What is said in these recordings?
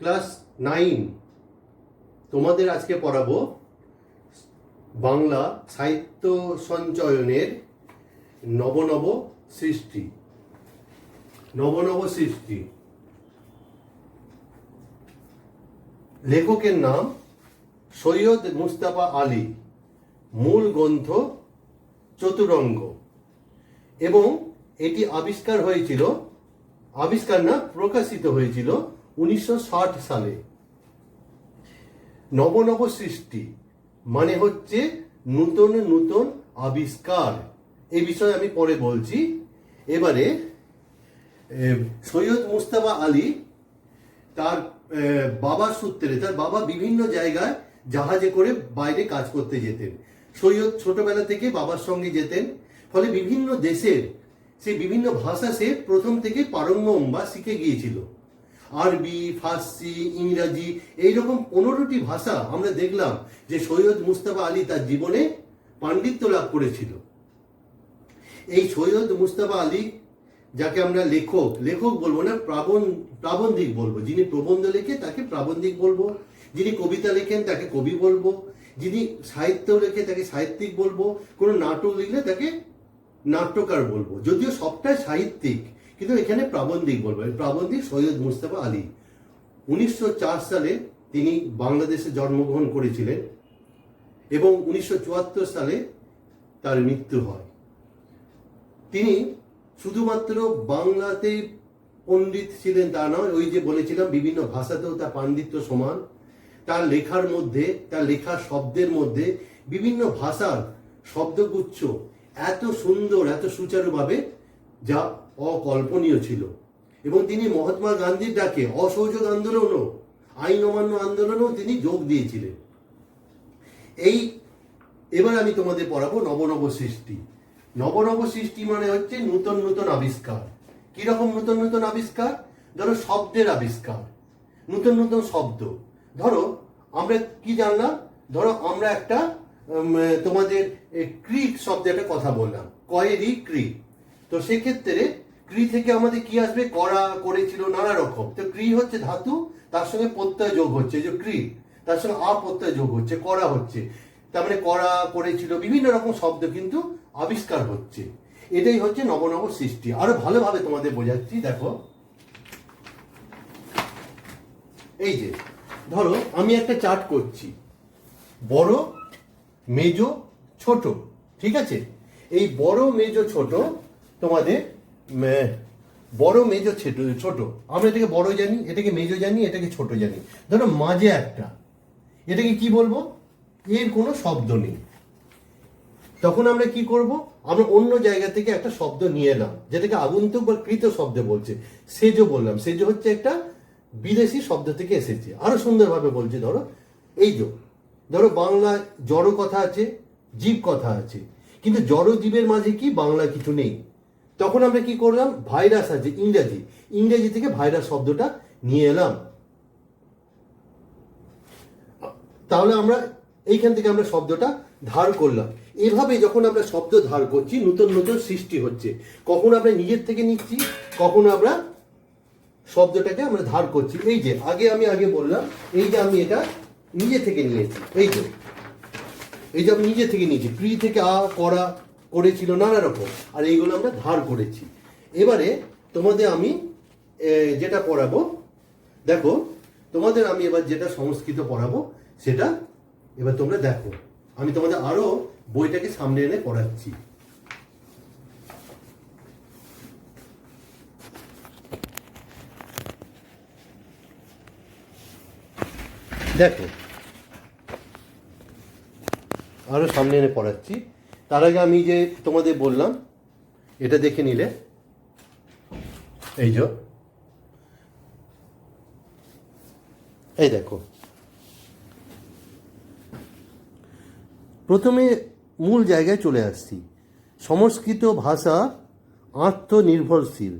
Class 9 তোমাদের আজকে পড়াবো বাংলা সাহিত্য সঞ্চয়নের নবনব সৃষ্টি। নবনব সৃষ্টি লেখকের নাম সৈয়দ মুস্তাফা আলী। মূল গ্রন্থ চতুরঙ্গ এবং এটি প্রকাশিত হয়েছিল 1960 সালে। নবনব সৃষ্টি মানে হচ্ছে নূতন নূতন আবিষ্কার। এই বিষয়ে আমি পরে বলছি। এবারে সৈয়দ মুস্তাফা আলী তার বাবার সূত্রে, তার বাবা বিভিন্ন জায়গায় জাহাজে করে বাইরে কাজ করতে যেতেন। সৈয়দ ছোটবেলা থেকে বাবার সঙ্গে যেতেন, ফলে বিভিন্ন দেশের বিভিন্ন ভাষা সে প্রথম থেকে পারঙ্গম বা শিখে গিয়েছিল। আরবি, ফার্সি, ইংরাজি এইরকম 15টি ভাষা আমরা দেখলাম যে সৈয়দ মুস্তাফা আলী তার জীবনে পাণ্ডিত্য লাভ করেছিল। এই সৈয়দ মুস্তাফা আলী, যাকে আমরা লেখক বলবো না, প্রাবন্ধিক বলবো। যিনি প্রবন্ধ লেখে তাকে প্রাবন্ধিক বলবো, যিনি কবিতা লেখেন তাকে কবি বলবো, যিনি সাহিত্য লেখে তাকে সাহিত্যিক বলবো, কোনো নাটক লিখলে তাকে নাট্যকার বলবো। যদিও সবটাই সাহিত্যিক, কিন্তু এখানে প্রাবন্ধিক বলবো। প্রাবন্ধিক সৈয়দ মুস্তাফা আলী 1904 সালে তিনি বাংলাদেশে জন্মগ্রহণ করেছিলেন এবং 1974 সালে তার মৃত্যু হয়। তিনি শুধুমাত্র বাংলাতেই পণ্ডিত ছিলেন তা নয়, ওই যে বলেছিলাম বিভিন্ন ভাষাতেও তার পাণ্ডিত্য সমান। তার লেখার মধ্যে, তার লেখা শব্দের মধ্যে বিভিন্ন ভাষার শব্দগুচ্ছ এত সুন্দর, এত সুচারুভাবে, যা অকল্পনীয় ছিল। এবং তিনি মহাত্মা গান্ধীর ডাকে অসহযোগ আন্দোলনও, আইন অমান্য আন্দোলনও তিনি যোগ দিয়েছিলেন। এবার আমি তোমাদের পড়াবো নবনব সৃষ্টি। নবনব সৃষ্টি মানে হচ্ছে নূতন নূতন আবিষ্কার। কিরকম নূতন নূতন আবিষ্কার? ধরো শব্দের আবিষ্কার, নূতন নূতন শব্দ। ধরো আমরা কি জানলাম, ধরো আমরা একটা তোমাদের ক্রিট শব্দের কথা বললাম, কয়েরি ক্রি। তো সেক্ষেত্রে ক্রি থেকে আমাদের কি আসবে? করা, করেছিল, নানা রকম। তো ক্রি হচ্ছে ধাতু, তার সঙ্গে প্রত্যয় যোগ হচ্ছে, যে ক্রি, তার সঙ্গে প্রত্যয় যোগ হচ্ছে, করা হচ্ছে। তার মানে করা, করেছিল, বিভিন্ন রকম শব্দ কিন্তু আবিষ্কার হচ্ছে। এটাই হচ্ছে নবনব সৃষ্টি। আরো ভালোভাবে তোমাদের বোঝাচ্ছি, দেখো। এই যে ধরো আমি একটা চার্ট করছি, বড়, মেজো, ছোট, ঠিক আছে? এই বড়, মেজো, ছোট তোমাদের বড়, মেজো, ছোট, আমরা এটাকে বড় জানি, এটাকে মেজো জানি, এটাকে ছোট জানি। ধরো মাঝে একটা, এটাকে কি বলবো? এর কোনো শব্দ নেই। তখন আমরা কি করব? আমরা অন্য জায়গা থেকে একটা শব্দ নিয়ে এলাম, যেটাকে আগন্তুক বা কৃত শব্দ বলছে। সেজো বললাম। সেজো হচ্ছে একটা বিদেশি শব্দ থেকে এসেছে। আরো সুন্দরভাবে বলছি, ধরো বাংলা জড় কথা আছে, জীব কথা আছে, কিন্তু জড় জীবের মাঝে কি বাংলা কিছু নেই। তখন আমরা কি করলাম? ভাইরাস আছে ইংরেজি থেকে ভাইরাস শব্দটা নিয়ে এলাম। তাহলে আমরা এইখান থেকে আমরা শব্দটা ধার করলাম। এভাবে যখন আমরা শব্দ ধার করছি, নতুন নতুন সৃষ্টি হচ্ছে। কখনো আমরা নিজের থেকে নিচ্ছি, কখনো আমরা শব্দটাকে আমরা ধার করছি। এই যে আমি বললাম, এই যে আমি এটা নিজে থেকে নিয়েছি, এই যে আমি নিজে থেকে নিয়েছি। ক্রি থেকে করা, করেছিল, নানা রকম। আর এইগুলো আমরা ধার করেছি। এবারে তোমাদের আমি যেটা পড়াবো, দেখো, তোমাদের আমি এবার যেটা সংস্কৃত পড়াবো সেটা এবার তোমরা দেখো। আমি তোমাদের আরো বইটাকে সামনে এনে পড়াচ্ছি। দেখো, আরো সামনে এনে পড়াচ্ছি। তার আগে আমি যে তোমাদের বললাম, এটা দেখে নিলে, এই দেখো, প্রথমে মূল জায়গায় চলে আসছি। সংস্কৃত ভাষা আত্মনির্ভরশীল,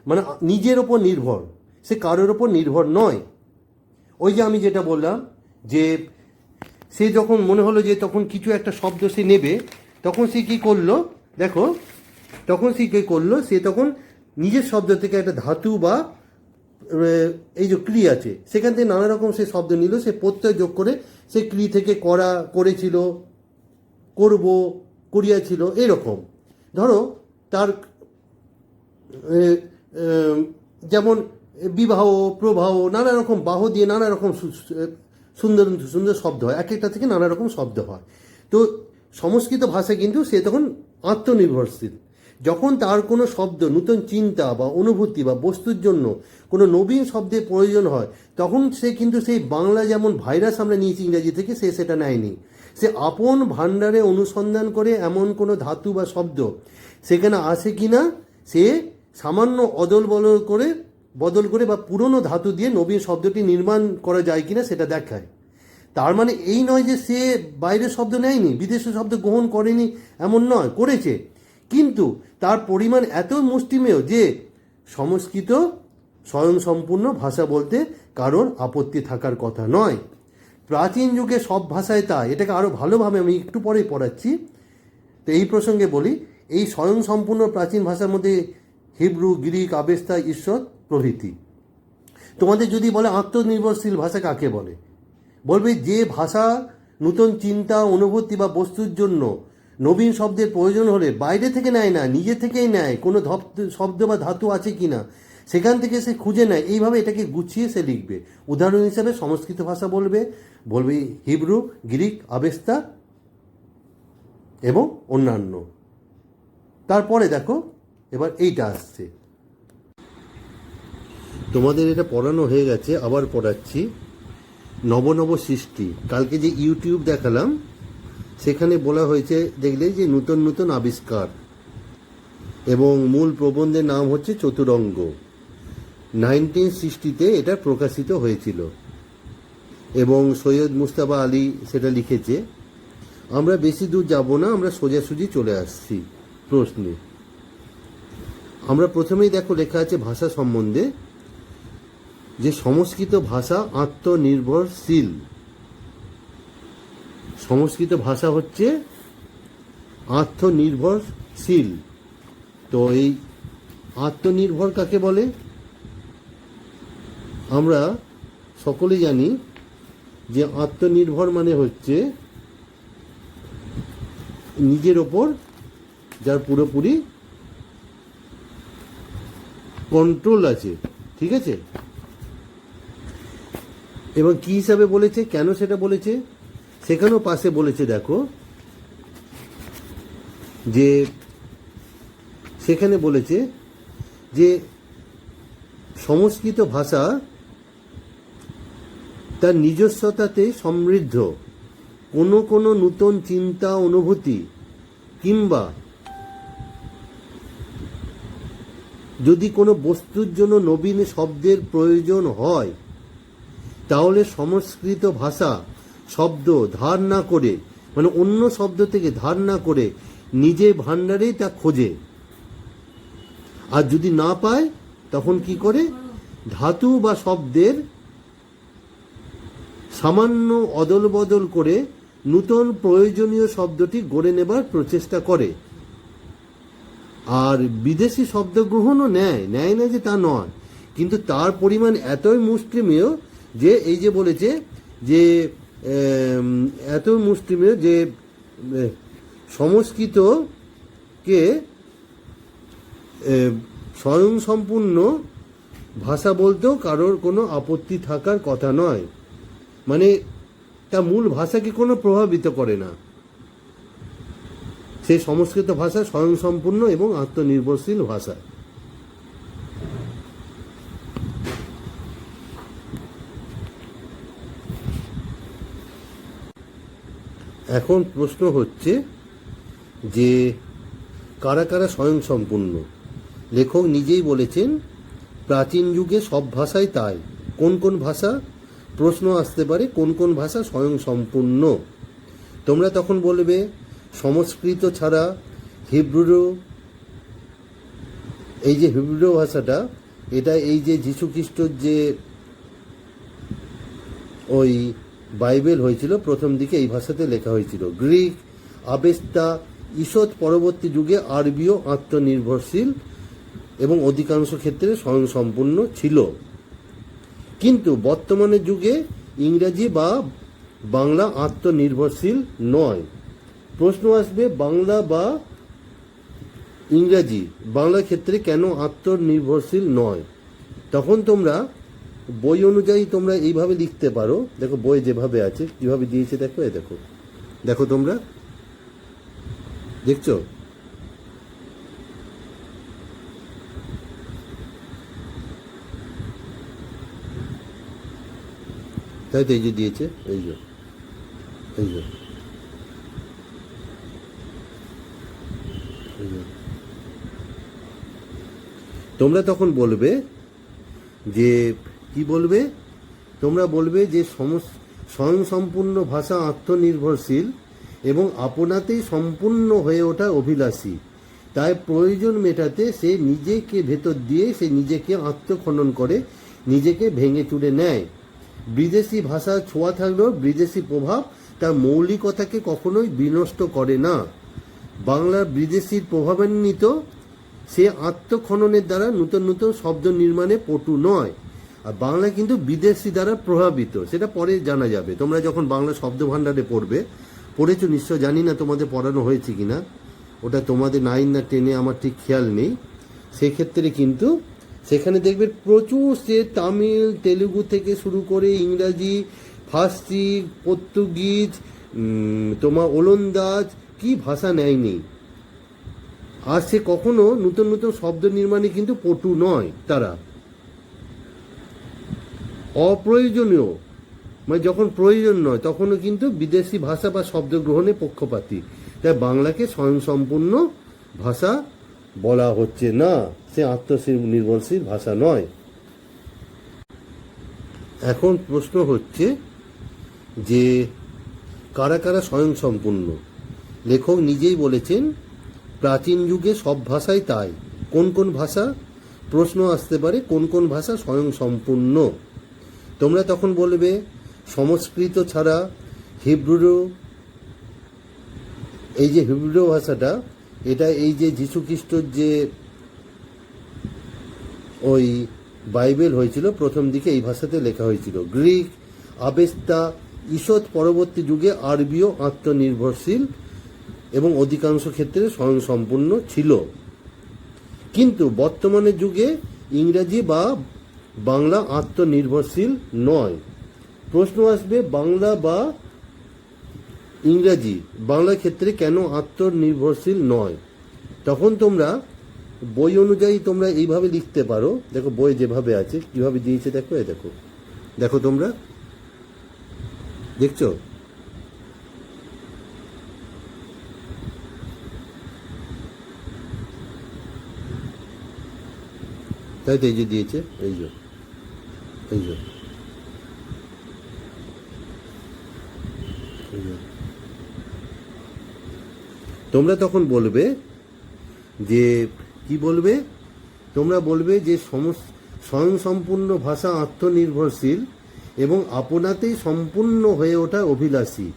মানে নিজের ওপর নির্ভর, সে কারোর ওপর নির্ভর নয়। ওই যে আমি যেটা বললাম, যে সে যখন মনে হলো যে তখন কিছু একটা শব্দ সে নেবে, তখন সে কী করলো? দেখো, তখন সে কী করলো? সে তখন নিজের শব্দ থেকে একটা ধাতু বা এই যে ক্রি আছে সেখান থেকে নানা রকম সে শব্দ নিল, সে প্রত্যয় যোগ করে সে ক্রি থেকে করা, করেছিল, করব, করিয়াছিল, এরকম। ধরো তার যেমন বিবাহ, প্রবাহ, নানা রকম বাহ দিয়ে নানা রকম সুন্দর সুন্দর শব্দ হয়, এক একটা থেকে নানা রকম শব্দ হয়। তো সংস্কৃত ভাষা কিন্তু সে তখন আত্মনির্ভরশীল। যখন তার কোনো শব্দ, নূতন চিন্তা বা অনুভূতি বা বস্তুর জন্য কোনো নবীন শব্দের প্রয়োজন হয়, তখন সে কিন্তু সেই বাংলা যেমন ভাইরাস আমরা নিয়েছি ইংরাজি থেকে, সে সেটা নেয়নি। সে আপন ভাণ্ডারে অনুসন্ধান করে এমন কোনো ধাতু বা শব্দ সেখানে আসে কিনা সে সামান্য বদল করে বা পুরনো ধাতু দিয়ে নবীন শব্দটি নির্মাণ করা যায় কিনা সেটা দেখায়। তার মানে এই নয় যে সে বাইরের শব্দ নেয়নি, বিদেশের শব্দ গ্রহণ করেনি, এমন নয়, করেছে, কিন্তু তার পরিমাণ এত মুষ্টিমেয় যে সংস্কৃত স্বয়ংসম্পূর্ণ ভাষা বলতে কারোর আপত্তি থাকার কথা নয়। প্রাচীন যুগে সব ভাষায় তাই, এটাকে আরও ভালোভাবে আমি একটু পরেই পড়াচ্ছি। তো এই প্রসঙ্গে বলি, এই স্বয়ংসম্পূর্ণ প্রাচীন ভাষার মধ্যে হিব্রু, গ্রিক, আবেস্তা, ঈশ্বর প্রভৃতি। তোমাদের যদি বলে আত্মনির্ভরশীল ভাষা কাকে বলে, বলবে যে ভাষা নূতন চিন্তা, অনুভূতি বা বস্তুর জন্য নবীন শব্দের প্রয়োজন হলে বাইরে থেকে নেয় না, নিজে থেকেই নেয়, কোনো শব্দ বা ধাতু আছে কিনা সেখান থেকে সে খুঁজে নেয়, এইভাবে এটাকে গুছিয়ে সে লিখবে। উদাহরণ হিসাবে সংস্কৃত ভাষা বলবে হিব্রু, গ্রিক, আবেস্তা এবং অন্যান্য। তারপরে দেখো এবার এইটা আসছে, তোমাদের এটা পড়ানো হয়ে গেছে, আবার পড়াচ্ছি। নব সৃষ্টি, কালকে যে ইউটিউব দেখালাম সেখানে বলা হয়েছে, দেখলে যে নূতন নূতন আবিষ্কার, এবং মূল প্রবন্ধের নাম হচ্ছে চতুরঙ্গ। 1960-তে এটা প্রকাশিত হয়েছিল এবং সৈয়দ মুস্তাফা আলী সেটা লিখেছে। আমরা বেশি দূর যাব না, আমরা সোজাসুজি চলে আসছি প্রশ্নে। আমরা প্রথমেই দেখো লেখা আছে ভাষা সম্বন্ধে যে সংস্কৃত ভাষা আত্মনির্ভরশীল। সংস্কৃত ভাষা হচ্ছে আত্মনির্ভরশীল। তো এই আত্মনির্ভর কাকে বলে? আমরা সকলেই জানি যে আত্মনির্ভর মানে হচ্ছে নিজের ওপর যার পুরোপুরি কন্ট্রোল আছে, ঠিক আছে? এবং কি হিসাবে বলেছে, কেন সেটা বলেছে সেখানেও পাশে বলেছে, দেখো যে সেখানে বলেছে যে সংস্কৃত ভাষা তার নিজস্বতাতে সমৃদ্ধ, কোনো কোনো নূতন চিন্তা, অনুভূতি কিংবা যদি কোনো বস্তুর জন্য নবীন শব্দের প্রয়োজন হয় তাহলে সংস্কৃত ভাষা শব্দ ধার না করে, মানে অন্য শব্দ থেকে ধার না করে নিজে ভাণ্ডারেই তা খোঁজে। আর যদি না পায় তখন কি করে? ধাতু বা শব্দের সামান্য অদল বদল করে নূতন প্রয়োজনীয় শব্দটি গড়ে নেবার প্রচেষ্টা করে। আর বিদেশি শব্দ গ্রহণও নেয় না যে তা নয়, কিন্তু তার পরিমাণ এতই মুষ্টিমেয় যে এই যে বলেছে যে এত মুষ্টিমেয় যে সংস্কৃতকে স্বয়ংসম্পূর্ণ ভাষা বলতেও কারোর কোনো আপত্তি থাকার কথা নয়। মানে তা মূল ভাষাকে কোনো প্রভাবিত করে না। সেই সংস্কৃত ভাষা স্বয়ংসম্পূর্ণ এবং আত্মনির্ভরশীল ভাষা। এখন প্রশ্ন হচ্ছে যে কারা কারা স্বয়ংসম্পূর্ণ? লেখক নিজেই বলেছেন প্রাচীন যুগে সব ভাষাই তাই। কোন কোন ভাষা? প্রশ্ন আসতে পারে কোন কোন ভাষা স্বয়ংসম্পূর্ণ। তোমরা তখন বলবে সংস্কৃত ছাড়া হিব্রু, এই যে হিব্রু ভাষাটা, এটা এই যে যীশুখ্রিস্টর যে ওই বাইবেল হয়েছিল প্রথম দিকে এই ভাষাতে লেখা হয়েছিল। গ্রিক, আবেস্তা, ঈষৎ পরবর্তী যুগে আরবীয় আত্মনির্ভরশীল এবং অধিকাংশ ক্ষেত্রে স্বয়ংসম্পূর্ণ ছিল। কিন্তু বর্তমানের যুগে ইংরাজি বা বাংলা আত্মনির্ভরশীল নয়। প্রশ্ন আসবে বাংলা বা ইংরাজি বাংলার ক্ষেত্রে কেন আত্মনির্ভরশীল নয়? তখন তোমরা বই অনুযায়ী তোমরা এইভাবে লিখতে পারো। দেখো বই যেভাবে আছে কিভাবে দিয়েছে দেখো, দেখো দেখো তোমরা দেখছো, তাই তো এই যে দিয়েছে, এই যে এই যে তোমরা তখন বলবে যে কি বলবে, তোমরা বলবে যে স্বয়ংসম্পূর্ণ ভাষা আত্মনির্ভরশীল এবং আপনাতেই সম্পূর্ণ হয়ে ওঠা অভিলাষী, তাই প্রয়োজন মেটাতে সে নিজেকে ভেতর দিয়ে সে নিজেকে আত্মখনন করে, নিজেকে ভেঙে চুরে নেয়। বিদেশি ভাষার ছোঁয়া থাকলেও বিদেশি প্রভাব তার মৌলিকতাকে কখনোই বিনষ্ট করে না। বাংলার বিদেশির প্রভাবান্বিত, সে আত্মখননের দ্বারা নূতন নূতন শব্দ নির্মাণে পটু নয়। আর বাংলা কিন্তু বিদেশি দ্বারা প্রভাবিত, সেটা পরে জানা যাবে। তোমরা যখন বাংলা শব্দ ভাণ্ডারে পড়বে, পড়েছো নিশ্চয়, জানি না তোমাদের পড়ানো হয়েছে কিনা, ওটা তোমাদের 9 না 10-এ আমার ঠিক খেয়াল নেই। সেক্ষেত্রে কিন্তু সেখানে দেখবে প্রচুর সে তামিল তেলুগু থেকে শুরু করে ইংরাজি, ফার্সি, পর্তুগিজ, তোমার ওলন্দাজ, কি ভাষা নেয়নি। আর সে কখনো নূতন নূতন শব্দ নির্মাণে কিন্তু পটু নয়। তারা অপ্রয়োজনীয়, মানে যখন প্রয়োজন নয় তখনও কিন্তু বিদেশি ভাষা বা শব্দ গ্রহণে পক্ষপাতী। তাই বাংলাকে স্বয়ংসম্পূর্ণ ভাষা বলা হচ্ছে না, সে আত্মনির্ভরশীল ভাষা নয়। এখন প্রশ্ন হচ্ছে যে কারা কারা স্বয়ংসম্পূর্ণ? লেখক নিজেই বলেছেন প্রাচীন যুগে সব ভাষাই তাই। কোন কোন ভাষা? প্রশ্ন আসতে পারে কোন কোন ভাষা স্বয়ংসম্পূর্ণ। তোমরা তখন বলবে সংস্কৃত ছাড়া হিব্রু, এই যে হিব্রু ভাষাটা, এটা এই যে যীশুখ্রিস্টর যে ওই বাইবেল হয়েছিল প্রথম দিকে এই ভাষাতে লেখা হয়েছিল। গ্রিক, আবেস্তা, ঈষৎ পরবর্তী যুগে আরবীয় আত্মনির্ভরশীল এবং অধিকাংশ ক্ষেত্রে স্বয়ংসম্পূর্ণ ছিল। কিন্তু বর্তমানের যুগে ইংরাজি বা বাংলা আত্মনির্ভরশীল নয়। প্রশ্ন আসবে বাংলা বা ইংরাজি বাংলার ক্ষেত্রে কেন আত্মনির্ভরশীল নয়? তখন তোমরা বই অনুযায়ী তোমরা এইভাবে লিখতে পারো। দেখো বই যেভাবে আছে কিভাবে দিয়েছে দেখো, দেখো দেখো তোমরা দেখছো, তাই তো এই যে দিয়েছে, এই যে এই যে তোমরা তখন বলবে যে কি বলবে, তোমরা বলবে যে স্বয়ংসম্পূর্ণ ভাষা আত্মনির্ভরশীল এবং আপনাতেই সম্পূর্ণ হয়ে ওঠা অভিলাষী,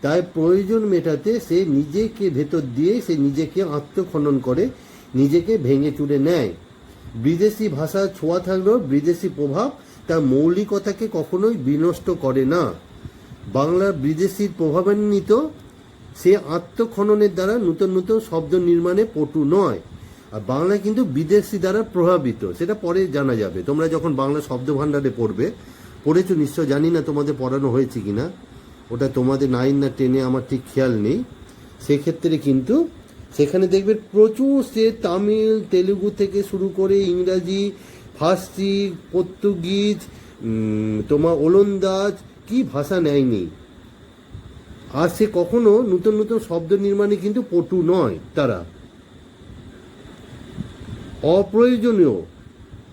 তাই প্রয়োজন মেটাতে সে নিজেকে ভেতর দিয়ে সে নিজেকে আত্মখনন করে, নিজেকে ভেঙে চুরে নেয়। বিদেশি ভাষার ছোঁয়া থাকলেও বিদেশি প্রভাব তার মৌলিকতাকে কখনোই বিনষ্ট করে না। বাংলার বিদেশির প্রভাবান্বিত, সে আত্মখননের দ্বারা নূতন নূতন শব্দ নির্মাণে পটু নয়। আর বাংলা কিন্তু বিদেশি দ্বারা প্রভাবিত, সেটা পরে জানা যাবে। তোমরা যখন বাংলা শব্দ ভাণ্ডারে পড়বে, পড়েছো নিশ্চয়, জানি না তোমাদের পড়ানো হয়েছে কিনা, ওটা তোমাদের 9 না 10-এ আমার ঠিক খেয়াল নেই। সেক্ষেত্রে কিন্তু সেখানে দেখবে প্রচুর সে তামিল তেলুগু থেকে শুরু করে ইংরাজি, ফার্সি, পর্তুগিজ, তোমার ওলন্দাজ, কি ভাষা নেয়নি। আর সে কখনো নূতন নূতন শব্দ নির্মাণে কিন্তু পটু নয়। তারা অপ্রয়োজনীয়,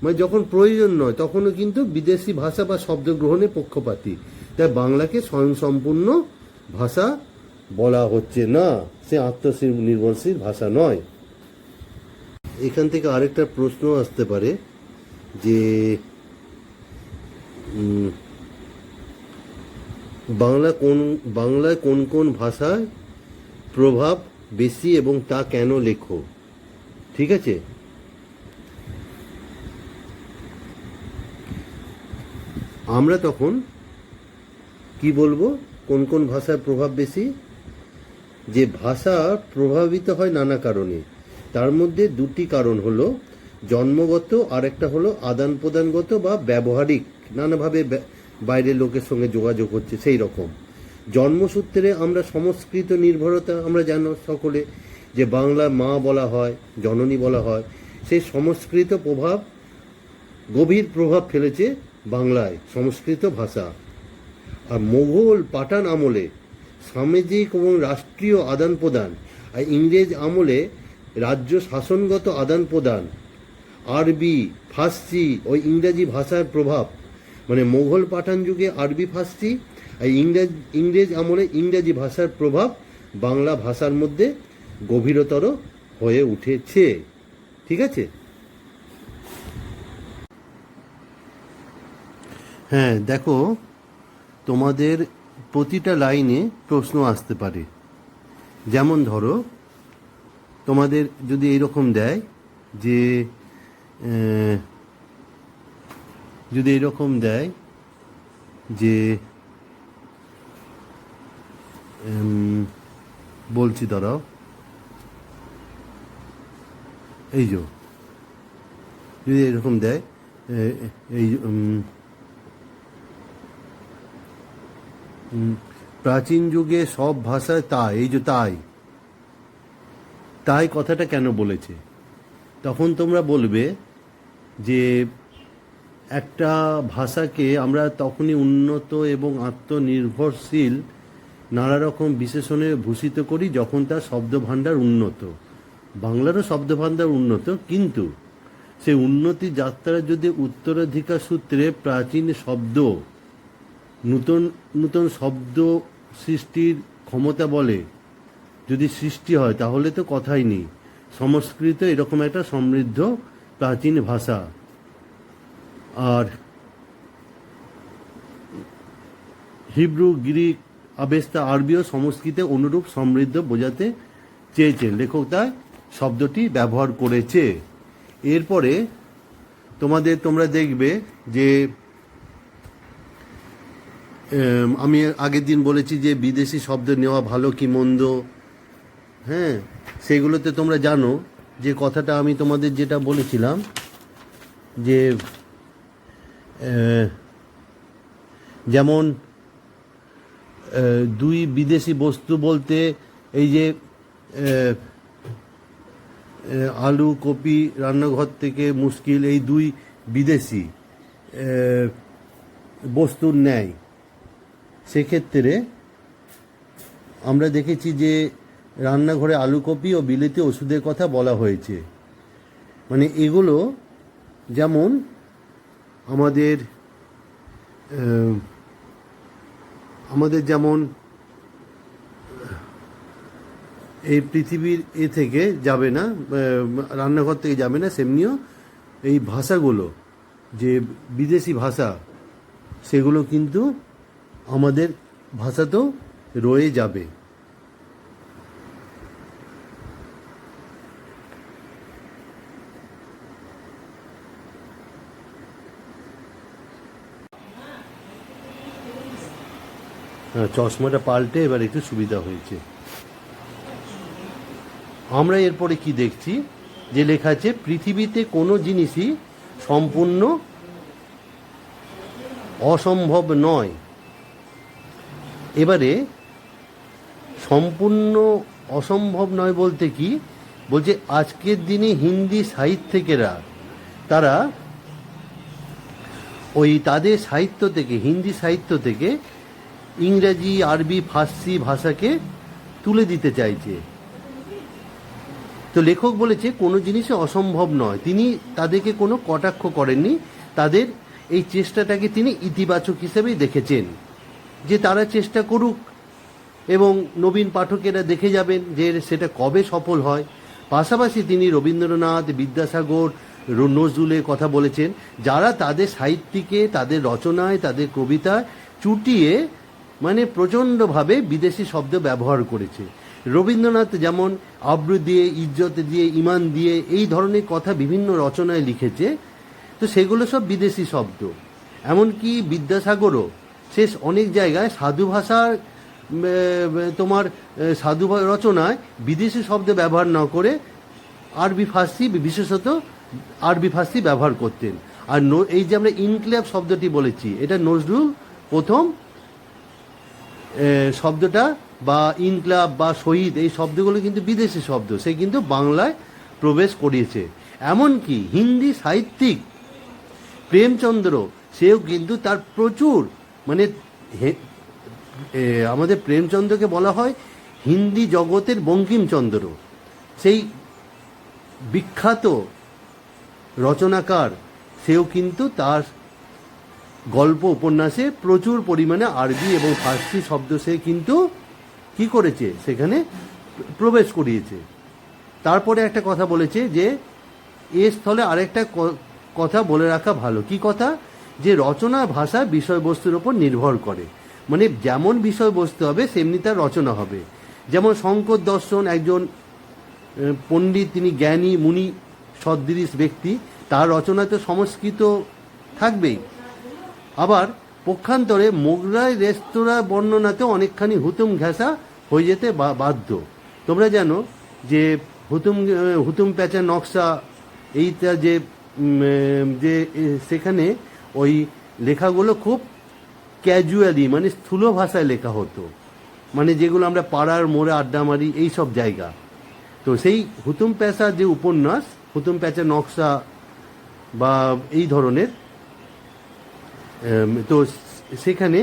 মানে যখন প্রয়োজন নয় তখনও কিন্তু বিদেশি ভাষা বা শব্দ গ্রহণে পক্ষপাতী। তাই বাংলাকে স্বয়ংসম্পূর্ণ ভাষা বলা হচ্ছে না, সে আত্মনির্ভরশীল ভাষা নয়। এখান থেকে আরেকটা প্রশ্ন আসতে পারে যে বাংলায় কোন কোন ভাষায় প্রভাব বেশি এবং তা কেন লেখো? ঠিক আছে, আমরা তখন কি বলবো, কোন কোন ভাষার প্রভাব বেশি? যে ভাষা প্রভাবিত হয় নানা কারণে, তার মধ্যে দুটি কারণ হলো জন্মগত, আর একটা হলো আদান প্রদানগত বা ব্যবহারিক, নানাভাবে বাইরের লোকের সঙ্গে যোগাযোগ হচ্ছে সেই রকম। জন্মসূত্রে আমরা সংস্কৃত নির্ভরতা, আমরা জানো সকলে যে বাংলা মা বলা হয়, জননী বলা হয়, সেই সংস্কৃত প্রভাব, গভীর প্রভাব ফেলেছে বাংলায় সংস্কৃত ভাষা। আর মোগল পাঠান আমলে সামাজিক এবং রাষ্ট্রীয় আদান প্রদান, আর ইংরেজ আমলে রাজ্য শাসনগত আদান প্রদান, আরবি ফার্সি ও ইংরাজি ভাষার প্রভাব, মানে মোগল পাঠান যুগে আরবি ফার্সি আর ইংরেজ আমলে ইংরাজি ভাষার প্রভাব বাংলা ভাষার মধ্যে গভীরতর হয়ে উঠেছে। ঠিক আছে? হ্যাঁ, দেখো, তোমাদের প্রতিটা লাইনে প্রশ্ন আসতে পারে। যেমন ধরো, তোমাদের যদি এরকম দেয় যে যদি এরকম দেয় যে বলছি, দাঁড়াও, এই যে যদি এরকম দেয় এই প্রাচীন যুগে সব ভাষায় তাই, এই যে তাই তাই কথাটা কেন বলেছে, তখন তোমরা বলবে যে একটা ভাষাকে আমরা তখনই উন্নত এবং আত্মনির্ভরশীল নানা রকম বিশেষণে ভূষিত করি যখন তার শব্দভাণ্ডার উন্নত। বাংলারও শব্দভাণ্ডার উন্নত, কিন্তু সেই উন্নতি যাত্রার যদি উত্তরাধিকার সূত্রে প্রাচীন শব্দ, নূতন নূতন শব্দ সৃষ্টির ক্ষমতা বলে যদি সৃষ্টি হয়, তাহলে তো কথাই নেই। সংস্কৃত এরকম একটা সমৃদ্ধ প্রাচীন ভাষা, আর হিব্রু, গ্রিক, আবেস্তা, আরবিও সংস্কৃতে অনুরূপ সমৃদ্ধ বোঝাতে চেয়েছেন, লেখক তাই শব্দটি ব্যবহার করেছে। এরপরে তোমরা দেখবে যে আমি আগের দিন বলেছি যে বিদেশি শব্দ নেওয়া ভালো কি মন্দ, হ্যাঁ, সেগুলোতে তোমরা জানো যে কথাটা আমি তোমাদের যেটা বলেছিলাম যে যেমন দুই বিদেশি বস্তু বলতে এই যে আলু কপি রান্নাঘর থেকে মুশকিল, এই দুই বিদেশি বস্তুর ন্যায়। সেক্ষেত্রে আমরা দেখেছি যে রান্নাঘরে আলু কপি ও বিলেতি ওষুধের কথা বলা হয়েছে। মানে এগুলো যেমন আমাদের যেমন এই পৃথিবীর থেকে যাবে না, রান্নাঘর থেকে যাবে না, সেমনিও এই ভাষাগুলো যে বিদেশি ভাষা, সেগুলো কিন্তু আমাদের ভাষাতেও রয়ে যাবে। চশমাটা পাল্টে এবার একটু সুবিধা হয়েছে। আমরা এরপরে কি দেখছি যে লেখা আছে পৃথিবীতে কোনো জিনিসই সম্পূর্ণ অসম্ভব নয়। এবারে সম্পূর্ণ অসম্ভব নয় বলতে কি বলছে, আজকের দিনে হিন্দি সাহিত্যিকেরা তারা ওই তাদের সাহিত্য থেকে, হিন্দি সাহিত্য থেকে ইংরাজি, আরবি, ফার্সি ভাষাকে তুলে দিতে চাইছে। তো লেখক বলেছে কোনো জিনিসে অসম্ভব নয়। তিনি তাদেরকে কোনো কটাক্ষ করেননি, তাদের এই চেষ্টাটাকে তিনি ইতিবাচক হিসেবেই দেখেছেন, যে তারা চেষ্টা করুক এবং নবীন পাঠকেরা দেখে যাবেন যে সেটা কবে সফল হয়। পাশাপাশি তিনি রবীন্দ্রনাথ, বিদ্যাসাগর, নজরুলের কথা বলেছেন, যারা তাদের সাহিত্যিকে, তাদের রচনায়, তাদের কবিতায় চুটিয়ে মানে প্রচণ্ডভাবে বিদেশি শব্দ ব্যবহার করেছে। রবীন্দ্রনাথ যেমন আব্রু দিয়ে, ইজ্জত দিয়ে, ইমান দিয়ে এই ধরনের কথা বিভিন্ন রচনায় লিখেছে, তো সেগুলো সব বিদেশি শব্দ। এমনকি বিদ্যাসাগরও শেষ অনেক জায়গায় সাধু ভাষার তোমার সাধু রচনায় বিদেশি শব্দ ব্যবহার না করে আরবি ফার্সি, বিশেষত আরবি ফার্সি ব্যবহার করতেন। আর এই যে আমরা ইনক্লাব শব্দটি বলেছি, এটা নজরুল প্রথম শব্দটা, বা ইনক্লাব বা শহীদ, এই শব্দগুলো কিন্তু বিদেশি শব্দ, সে কিন্তু বাংলায় প্রবেশ করিয়েছে। এমনকি হিন্দি সাহিত্যিক প্রেমচন্দ্র, সেও কিন্তু তার প্রচুর মানে আমাদের প্রেমচন্দ্রকে বলা হয় হিন্দি জগতের বঙ্কিমচন্দ্র। সেই বিখ্যাত রচনাকার, সেও কিন্তু তার গল্প উপন্যাসে প্রচুর পরিমাণে আরবি এবং ফার্সি শব্দ সে কিন্তু কি করেছে, সেখানে প্রবেশ করিয়েছে। তারপরে একটা কথা বলেছে যে এ স্থলে আরেকটা কথা বলে রাখা ভালো। কি কথা? যে রচনা ভাষা বিষয়বস্তুর ওপর নির্ভর করে, মানে যেমন বিষয়বস্তু হবে সেমনি তার রচনা হবে। যেমন শঙ্কর দর্শন, একজন পণ্ডিত, তিনি জ্ঞানী মুনি সদৃশ ব্যক্তি, তার রচনা তো সংস্কৃত থাকবেই। আবার পক্ষান্তরে মোগলাই রেস্তোরাঁ বর্ণনাতে অনেকখানি হুতুম ঘেঁষা হয়ে যেতে বাধ্য। তোমরা জানো যে হুতুম প্যাঁচা নকশা, এইটা যে সেখানে ওই লেখাগুলো খুব ক্যাজুয়ালি, মানে স্থূল ভাষায় লেখা হতো, মানে যেগুলো আমরা পাড়ার মোড়ে আড্ডা মারি এই সব জায়গা। তো সেই হুতুম প্যাঁচা যে উপন্যাস, হুতুম প্যাঁচা নকশা বা এই ধরনের, তো সেখানে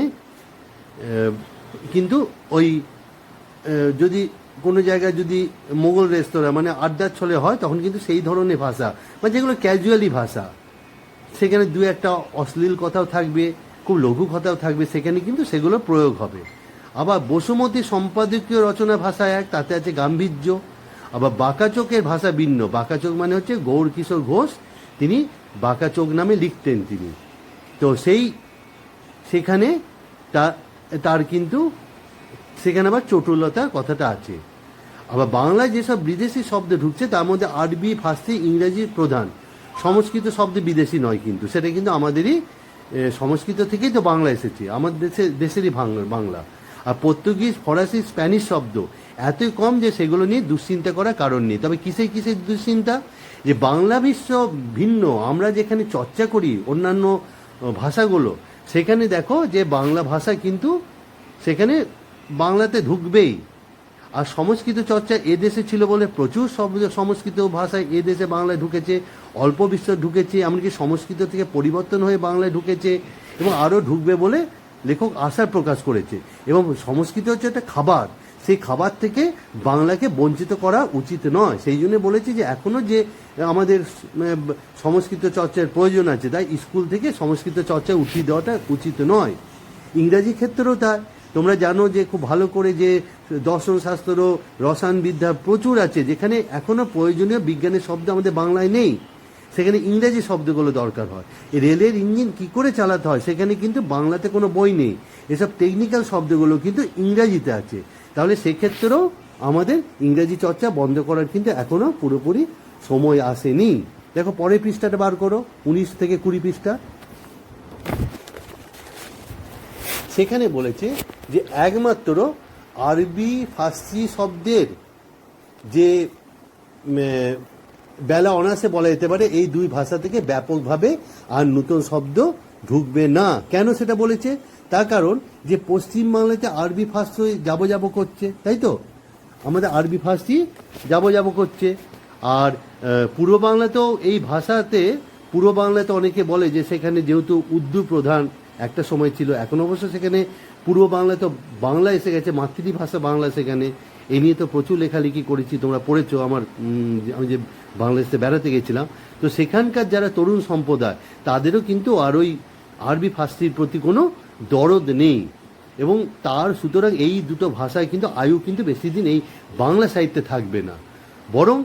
কিন্তু ওই যদি কোনো জায়গায় যদি মোগল রেস্তোরাঁ মানে আড্ডার ছলে হয়, তখন কিন্তু সেই ধরনের ভাষা, মানে যেগুলো ক্যাজুয়ালি ভাষা, সেখানে দু একটা অশ্লীল কথাও থাকবে, খুব লঘু কথাও থাকবে, সেখানে কিন্তু সেগুলো প্রয়োগ হবে। আবার বসুমতী সম্পাদকীয় রচনা ভাষা এক, তাতে আছে গাম্ভীর্য। আবার বাঁকাচোকের ভাষা ভিন্ন। বাঁকাচোক মানে হচ্ছে গৌরকিশোর ঘোষ, তিনি বাঁকাচোক নামে লিখতেন তিনি। তো সেখানে তার কিন্তু সেখানে আবার চটুলতার কথাটা আছে। আবার বাংলায় যেসব বিদেশি শব্দ ঢুকছে তার মধ্যে আরবি, ফার্সি, ইংরেজি প্রধান। সংস্কৃত শব্দ বিদেশি নয় কিন্তু, সেটা কিন্তু আমাদেরই সংস্কৃত থেকেই তো বাংলা এসেছে, আমাদের দেশেরই বাংলা। আর পর্তুগিজ, ফরাসি, স্প্যানিশ শব্দ এতই কম যে সেগুলো নিয়ে দুশ্চিন্তা করার কারণ নেই। তবে কিসের দুশ্চিন্তা? যে বাংলা বিশ্ব ভিন্ন, আমরা যেখানে চর্চা করি অন্যান্য ভাষাগুলো, সেখানে দেখো যে বাংলা ভাষা কিন্তু সেখানে বাংলাতে ঢুকবেই। আর সংস্কৃত চর্চা এদেশে ছিল বলে প্রচুর শব্দ সংস্কৃত ভাষায় এদেশে বাংলায় ঢুকেছে, অল্প বিস্তর ঢুকেছে, এমনকি সংস্কৃত থেকে পরিবর্তন হয়ে বাংলায় ঢুকেছে এবং আরও ঢুকবে বলে লেখক আশা প্রকাশ করেছে। এবং সংস্কৃত হচ্ছে একটা খাবার, সেই খাবার থেকে বাংলাকে বঞ্চিত করা উচিত নয়। সেই জন্য বলেছি যে এখনও যে আমাদের সংস্কৃত চর্চার প্রয়োজন আছে, তাই স্কুল থেকে সংস্কৃত চর্চা উঠিয়ে দেওয়াটা উচিত নয়। ইংরাজি ক্ষেত্রেও তাই। তোমরা জানো যে খুব ভালো করে যে দর্শন শাস্ত্র, রসায়নবিদ্যা প্রচুর আছে, যেখানে এখনও প্রয়োজনীয় বিজ্ঞানের শব্দ আমাদের বাংলায় নেই, সেখানে ইংরেজি শব্দগুলো দরকার হয়। এই রেলের ইঞ্জিন কি করে চালাতে হয়, সেখানে কিন্তু বাংলাতে কোনো বই নেই, এসব টেকনিক্যাল শব্দগুলো কিন্তু ইংরাজিতে আছে। তাহলে সেক্ষেত্রেও আমাদের ইংরাজি চর্চা বন্ধ করার কিন্তু এখনও পুরোপুরি সময় আসেনি। দেখো পরের পৃষ্ঠাটা বার করো, 19 থেকে 20 পৃষ্ঠা। সেখানে বলেছে যে একমাত্র আরবি ফার্সি শব্দের যে বেলা অনায়াসে বলা যেতে পারে এই দুই ভাষা থেকে ব্যাপকভাবে আর নতুন শব্দ ঢুকবে না। কেন সেটা বলেছে? তার কারণ যে পশ্চিমবাংলাতে আরবি ফার্সি যাবো করছে, তাই তো, আমাদের আরবি ফার্সি যাবো করছে। আর পূর্ব বাংলাতেও এই ভাষাতে, পূর্ব বাংলাতে অনেকে বলে যে সেখানে যেহেতু উর্দু প্রধান একটা সময় ছিল, এখন অবশ্য সেখানে পূর্ব বাংলায় তো বাংলা এসে গেছে, মাতৃভাষা বাংলা সেখানে। এ নিয়ে তো প্রচুর লেখালেখি করেছি, তোমরা পড়েছো। আমি যে বাংলাদেশে বেড়াতে গেছিলাম, তো সেখানকার যারা তরুণ সম্প্রদায়, তাদেরও কিন্তু আর ওই আরবি ফার্সির প্রতি কোনো দরদ নেই। এবং সুতরাং এই দুটো ভাষায় কিন্তু আয়ু কিন্তু বেশি দিন এই বাংলা সাহিত্যে থাকবে না, বরং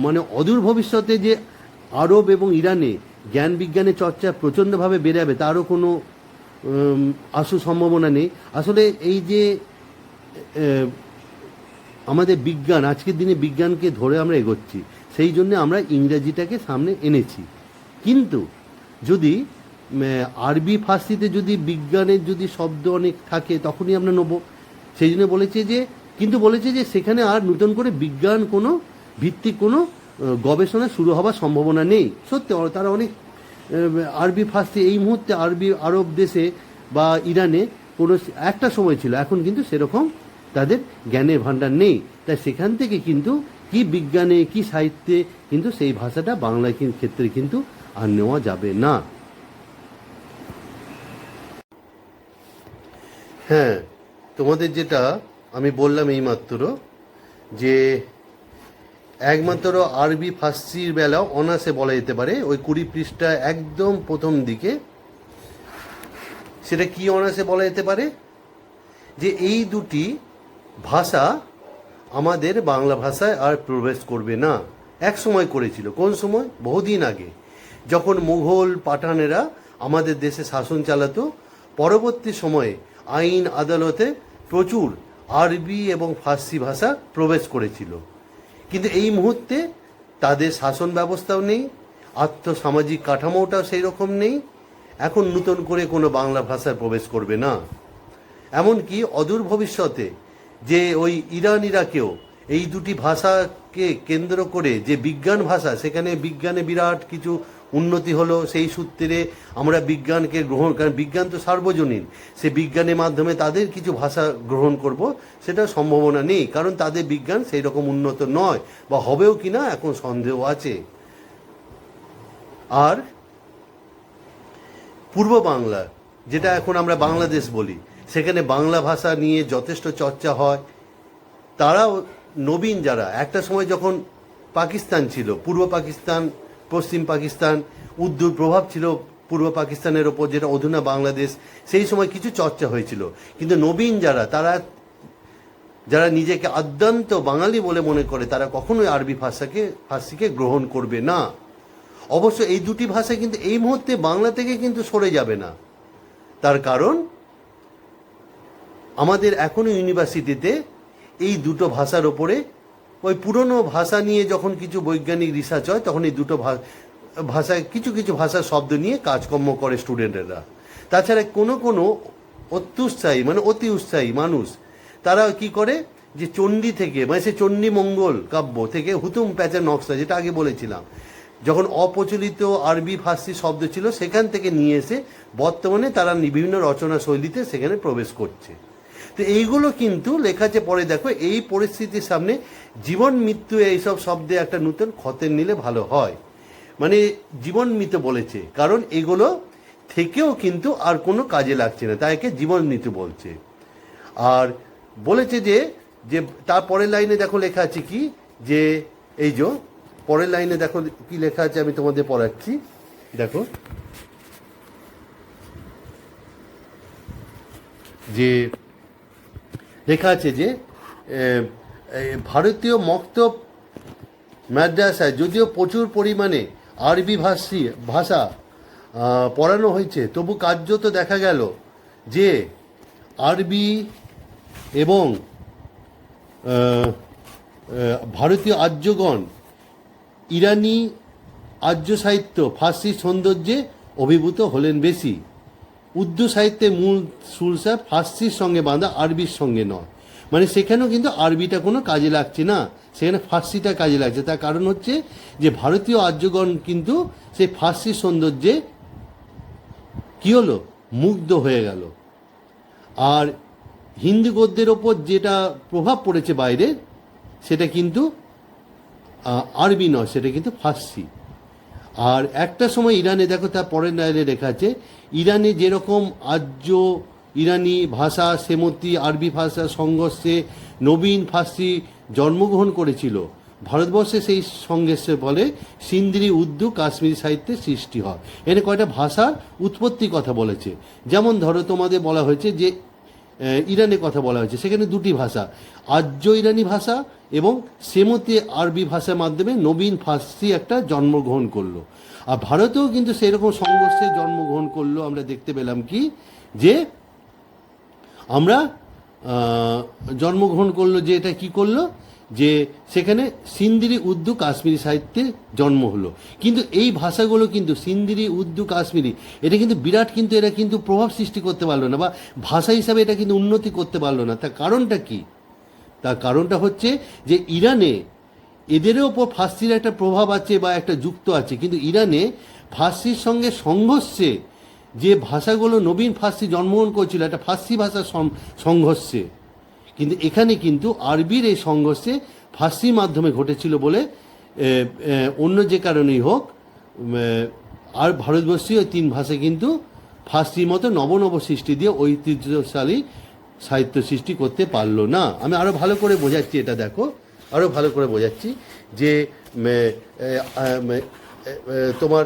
মানে অদূর ভবিষ্যতে যে আরব এবং ইরানে জ্ঞান বিজ্ঞানের চর্চা প্রচণ্ডভাবে বেড়াবে তারও কোনো আশু সম্ভাবনা নেই। আসলে এই যে আমাদের বিজ্ঞান, আজকের দিনে বিজ্ঞানকে ধরে আমরা এগোচ্ছি, সেই জন্য আমরা ইংরেজিটাকে সামনে এনেছি। কিন্তু যদি আরবি ফার্সিতে যদি বিজ্ঞানের যদি শব্দ অনেক থাকে তখনই আমরা নেব। সেই জন্য বলেছে যে, কিন্তু বলেছে যে সেখানে আর নতুন করে বিজ্ঞান কোনো ভিত্তিক কোনো গবেষণা শুরু হওয়ার সম্ভাবনা নেই। সত্যি তারা অনেক আরবি ফার্সি এই মুহূর্তে আরবি আরব দেশে বা ইরানে কোনো একটা সময় ছিল, এখন কিন্তু সেরকম তাদের জ্ঞানের ভাণ্ডার নেই। তাই সেখান থেকে কিন্তু কি বিজ্ঞানে কি সাহিত্যে কিন্তু সেই ভাষাটা বাংলার ক্ষেত্রে কিন্তু আর নেওয়া যাবে না। হ্যাঁ, তোমাদের যেটা আমি বললাম এইমাত্র যে একমাত্র আরবি ফার্সির বেলাও অনার্সে বলা যেতে পারে, ওই 20 পৃষ্ঠা একদম প্রথম দিকে সেটা কি অনার্সে বলা যেতে পারে যে এই দুটি ভাষা আমাদের বাংলা ভাষায় আর প্রবেশ করবে না। এক সময় করেছিল, কোন সময়? বহুদিন আগে, যখন মুঘল পাঠানেরা আমাদের দেশে শাসন চালাতো। পরবর্তী সময়ে আইন আদালতে প্রচুর আরবি এবং ফার্সি ভাষা প্রবেশ করেছিল, কিন্তু এই মুহূর্তে তাদের শাসন ব্যবস্থাও নেই, আর্থসামাজিক কাঠামোটাও সেই রকম নেই। এখন নতুন করে কোনো বাংলা ভাষায় প্রবেশ করবে না। এমনকি অদূর ভবিষ্যতে যে ওই ইরান ইরাকেও এই দুটি ভাষাকে কেন্দ্র করে যে বিজ্ঞান ভাষা, সেখানে বিজ্ঞানে বিরাট কিছু উন্নতি হলো। সেই সূত্রে আমরা বিজ্ঞানকে গ্রহণ, কারণ বিজ্ঞান তো সার্বজনীন, সে বিজ্ঞানের মাধ্যমে তাদের কিছু ভাষা গ্রহণ করব সেটা সম্ভাবনা নেই, কারণ তাদের বিজ্ঞান সেই রকম উন্নত নয়, বা হবেও কিনা এখন সন্দেহ আছে। আর পূর্ব বাংলা, যেটা এখন আমরা বাংলাদেশ বলি, সেখানে বাংলা ভাষা নিয়ে যথেষ্ট চর্চা হয়। তারাও নবীন যারা, একটা সময় যখন পাকিস্তান ছিল, পূর্ব পাকিস্তান পশ্চিম পাকিস্তান, উর্দুর প্রভাব ছিল পূর্ব পাকিস্তানের ওপর, যেটা অধুনা বাংলাদেশ, সেই সময় কিছু চর্চা হয়েছিল। কিন্তু নবীন যারা, যারা নিজেকে আদ্যান্ত বাঙালি বলে মনে করে, তারা কখনোই আরবি ফার্সিকে গ্রহণ করবে না। অবশ্য এই দুটি ভাষা কিন্তু এই মুহূর্তে বাংলা থেকে কিন্তু সরে যাবে না। তার কারণ আমাদের এখনো ইউনিভার্সিটিতে এই দুটো ভাষার ওপরে, ওই পুরনো ভাষা নিয়ে যখন কিছু বৈজ্ঞানিক রিসার্চ হয়, তখন এই দুটো ভাষায় কিছু কিছু ভাষার শব্দ নিয়ে কাজকর্ম করে স্টুডেন্টরা। তাছাড়া কোনো কোনো অত্যুৎসাহী, মানে অতি উৎসাহী মানুষ, তারা কি করে যে চণ্ডী থেকে, মানে সে চণ্ডী মঙ্গল কাব্য থেকে হুতুম প্যাঁচা নকশা, যেটা আগে বলেছিলাম, যখন অপ্রচলিত আরবি ফার্সি শব্দ ছিল সেখান থেকে নিয়ে এসে বর্তমানে তারা বিভিন্ন রচনা শৈলীতে সেখানে প্রবেশ করছে। তো এইগুলো কিন্তু লেখা আছে। পরে দেখো, এই পরিস্থিতির সামনে জীবন মৃত্যু এইসব শব্দে একটা নতুন খতের নিলে ভালো হয়। মানে জীবন মৃত্যু বলেছে, কারণ এগুলো থেকেও কিন্তু আর কোনো কাজে লাগছে না, তাই একে জীবন মৃত্যু বলছে। আর বলেছে যে যে তার পরের লাইনে দেখো লেখা আছে কি, যে এই যে পরের লাইনে দেখো কি লেখা আছে, আমি তোমাদের পড়াচ্ছি, দেখো যে লেখা আছে যে ভারতীয় মক্তব মাদ্রাসায় যদিও প্রচুর পরিমাণে আরবি ভাষা পড়ানো হয়েছে, তবু কার্যত দেখা গেল যে আরবি এবং ভারতীয় আর্যগণ ইরানি আর্য সাহিত্য ফার্সি সৌন্দর্যে অভিভূত হলেন বেশি। উর্দু সাহিত্যের মূল সুরসা ফার্সির সঙ্গে বাঁধা, আরবির সঙ্গে নয়। মানে সেখানেও কিন্তু আরবিটা কোনো কাজে লাগছে না, সেখানে ফার্সিটা কাজে লাগছে। তার কারণ হচ্ছে যে ভারতীয় আর্যগণ কিন্তু সেই ফার্সি সৌন্দর্যে কী হলো, মুগ্ধ হয়ে গেল। আর হিন্দু গদ্যের ওপর যেটা প্রভাব পড়েছে বাইরে, সেটা কিন্তু আরবি নয়, সেটা কিন্তু ফার্সি। আর একটা সময় ইরানে, দেখো তার পরের লাইনে লেখা আছে, ইরানে যেরকম আর্য ইরানি ভাষা সেমতি আরবি ভাষার সংঘর্ষে নবীন ফার্সি জন্মগ্রহণ করেছিল, ভারতবর্ষে সেই সংঘর্ষের ফলে সিন্ধি উর্দু কাশ্মীরি সাহিত্যের সৃষ্টি হয়। এখানে কয়টা ভাষার উৎপত্তির কথা বলেছে। যেমন ধরো তোমাদের বলা হয়েছে যে ইরানের কথা বলা হয়েছে, সেখানে দুটি ভাষা, আর্য ইরানি ভাষা এবং সেমতি আরবি ভাষার মাধ্যমে নবীন ফার্সি একটা জন্মগ্রহণ করলো। আর ভারতেও কিন্তু সেই রকম সংঘর্ষে জন্মগ্রহণ করলো। আমরা দেখতে পেলাম কি, যে আমরা জন্মগ্রহণ করলো, যে এটা কি করলো, যে সেখানে সিন্ধিরি উর্দু কাশ্মীরি সাহিত্যে জন্ম হলো। কিন্তু এই ভাষাগুলো কিন্তু সিন্ধিরি উর্দু কাশ্মীরি এটা কিন্তু বিরাট, কিন্তু এরা কিন্তু প্রভাব সৃষ্টি করতে পারলো না, বা ভাষা হিসাবে এটা কিন্তু উন্নতি করতে পারলো না। তার কারণটা কি? তার কারণটা হচ্ছে যে ইরানে এদেরও ওপর ফার্সির একটা প্রভাব আছে বা একটা যুক্ত আছে, কিন্তু ইরানে ফার্সির সঙ্গে সংঘর্ষে যে ভাষাগুলো নবীন ফার্সি জন্মগ্রহণ করেছিল, একটা ফার্সি ভাষার সংঘর্ষে, কিন্তু এখানে কিন্তু আরবির এই সংঘর্ষে ফার্সির মাধ্যমে ঘটেছিল বলে অন্য যে কারণেই হোক আর ভারতবর্ষীয় তিন ভাষা কিন্তু ফার্সির মতো নব সৃষ্টি দিয়ে ঐতিহ্যশালী সাহিত্য সৃষ্টি করতে পারলো না। আমি আরও ভালো করে বোঝাচ্ছি, এটা দেখো, আরও ভালো করে বোঝাচ্ছি যে তোমার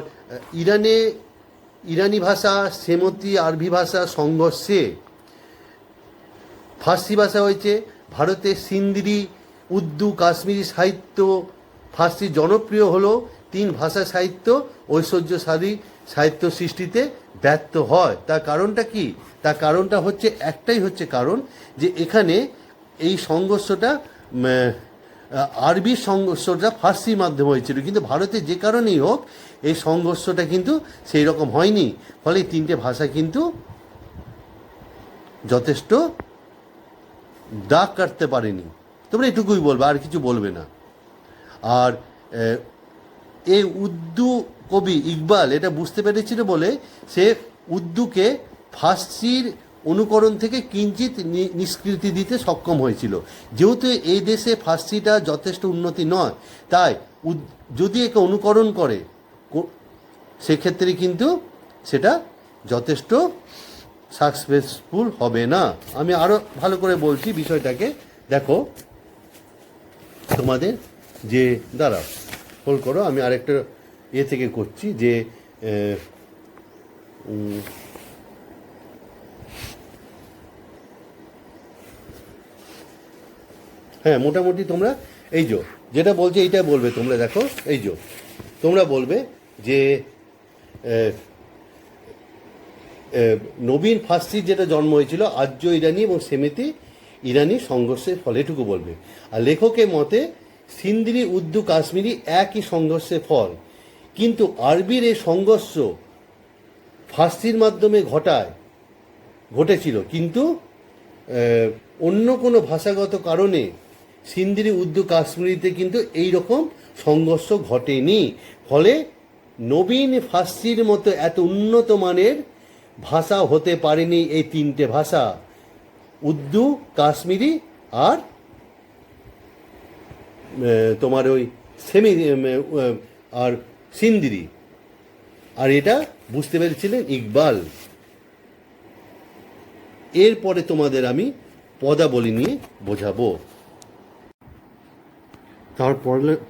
ইরানি ভাষা সেমতি আরবি ভাষা সংঘর্ষে ফার্সি ভাষা হয়েছে। ভারতে সিন্ধিরি উর্দু কাশ্মীরি সাহিত্য ফার্সি জনপ্রিয় হলো, তিন ভাষা সাহিত্য ঐশ্বর্যশালী সাহিত্য সৃষ্টিতে ব্যর্থ হয়। তার কারণটা কি? তার কারণটা হচ্ছে একটাই হচ্ছে কারণ, যে এখানে এই সংঘর্ষটা আরবির সংঘর্ষটা ফার্সির মাধ্যমে হয়েছিল, কিন্তু ভারতে যে কারণেই হোক এই সংঘর্ষটা কিন্তু সেই রকম হয়নি। ফলে এই তিনটে ভাষা কিন্তু যথেষ্ট দাগ কাটতে পারেনি। তোমরা এটুকুই বলবে, আর কিছু বলবে না। আর এই উর্দু কবি ইকবাল এটা বুঝতে পেরেছিল বলে সে উর্দুকে ফার্সির অনুকরণ থেকে কিঞ্চিত নিষ্কৃতি দিতে সক্ষম হয়েছিল। যেহেতু এই দেশে ফার্সিটা যথেষ্ট উন্নতি নয়, তাই যদি একে অনুকরণ করে সেক্ষেত্রে কিন্তু সেটা যথেষ্ট সাকসেসফুল হবে না। আমি আরও ভালো করে বলছি বিষয়টাকে। দেখো তোমাদের যে দাঁড়াও হোল্ড করো, আমি আরেকটা থেকে করছি যে হ্যাঁ, মোটামুটি তোমরা এই যেটা বলছে এইটা বলবে তোমরা। দেখো এই তোমরা বলবে যে নবীন ফার্সির যেটা জন্ম হয়েছিল আর্য ইরানি এবং সেমেতি ইরানি সংঘর্ষের ফলে, এটুকু বলবে। আর লেখকের মতে সিন্ধিরি উর্দু কাশ্মীরি একই সংঘর্ষের ফল, কিন্তু আরবির এই সংঘর্ষ ফার্সির মাধ্যমে ঘটেছিল, কিন্তু অন্য কোনো ভাষাগত কারণে সিন্ধিরি উর্দু কাশ্মীরিতে কিন্তু এই রকম সংঘর্ষ ঘটেনি। ফলে নবীন ফার্সির মতো এত উন্নত মানের ভাষা হতে পারেনি এই তিনটে ভাষা, উর্দু, কাশ্মীরি আর তোমার ওই আর সিন্ধিরি। আর এটা বুঝতে পেরেছিলেন ইকবাল। এরপরে তোমাদের আমি পদাবলী নিয়ে বোঝাবো। তার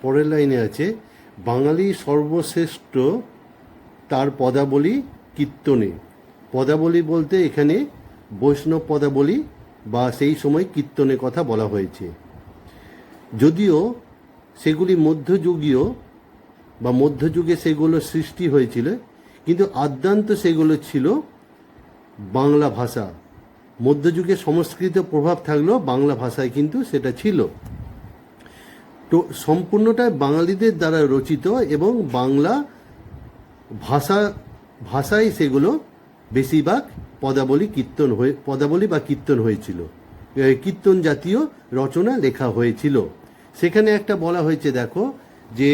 পরের লাইনে আছে বাঙালি সর্বশ্রেষ্ঠ তার পদাবলী কীর্তনে। পদাবলী বলতে এখানে বৈষ্ণব পদাবলী বা সেই সময় কীর্তনের কথা বলা হয়েছে। যদিও সেগুলি মধ্যযুগে সেগুলো সৃষ্টি হয়েছিল, কিন্তু আদ্যান্ত সেগুলো ছিল বাংলা ভাষা। মধ্যযুগে সংস্কৃত প্রভাব থাকলেও বাংলা ভাষায় কিন্তু সেটা ছিল। তো সম্পূর্ণটাই বাঙালিদের দ্বারা রচিত এবং বাংলা ভাষায় সেগুলো বেশিরভাগ পদাবলী বা কীর্তন হয়েছিল, কীর্তন জাতীয় রচনা লেখা হয়েছিল। সেখানে একটা বলা হয়েছে, দেখো যে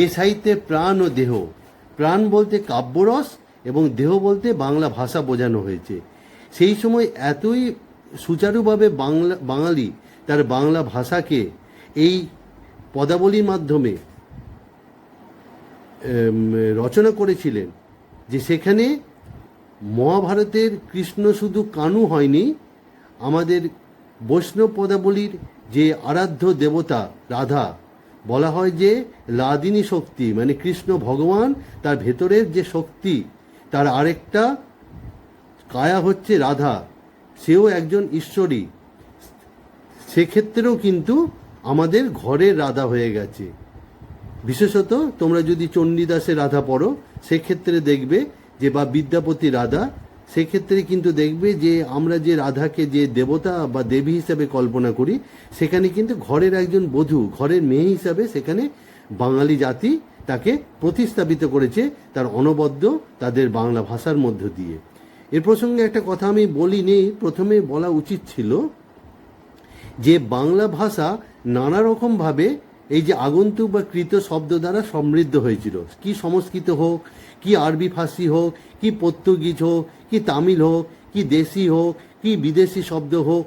এ সাহিত্যে প্রাণ ও দেহ, প্রাণ বলতে কাব্যরস এবং দেহ বলতে বাংলা ভাষা বোঝানো হয়েছে। সেই সময় এতই সুচারুভাবে বাঙালি তার বাংলা ভাষাকে এই পদাবলীর মাধ্যমে রচনা করেছিলেন যে সেখানে মহাভারতের কৃষ্ণ শুধু কানু হয়নি, আমাদের বৈষ্ণব পদাবলীর যে আরাধ্য দেবতা রাধা, বলা হয় যে লাদিনী শক্তি মানে কৃষ্ণ ভগবান, তার ভেতরের যে শক্তি তার আরেকটা কায়া হচ্ছে রাধা, সেও একজন ঈশ্বরী। সেক্ষেত্রেও কিন্তু আমাদের ঘরের রাধা হয়ে গেছে। বিশেষত তোমরা যদি চণ্ডীদাসের রাধা পড়ো সেক্ষেত্রে দেখবে যে, বা বিদ্যাপতি রাধা, সেক্ষেত্রে কিন্তু দেখবে যে আমরা যে রাধাকে যে দেবতা বা দেবী হিসাবে কল্পনা করি, সেখানে কিন্তু ঘরের একজন বধূ, ঘরের মেয়ে হিসাবে সেখানে বাঙালি জাতি তাকে প্রতিস্থাপিত করেছে তার অনবদ্য তাদের বাংলা ভাষার মধ্য দিয়ে। এর প্রসঙ্গে একটা কথা আমি বলিনি, প্রথমে বলা উচিত ছিল যে বাংলা ভাষা নানা রকমভাবে এই যে আগন্তুক বা কৃত শব্দ দ্বারা সমৃদ্ধ হয়েছিল। কি সংস্কৃত হোক, কি আরবি ফার্সি হোক, কি পর্তুগিজ হোক, কি তামিল হোক, কি দেশি হোক, কি বিদেশি শব্দ হোক,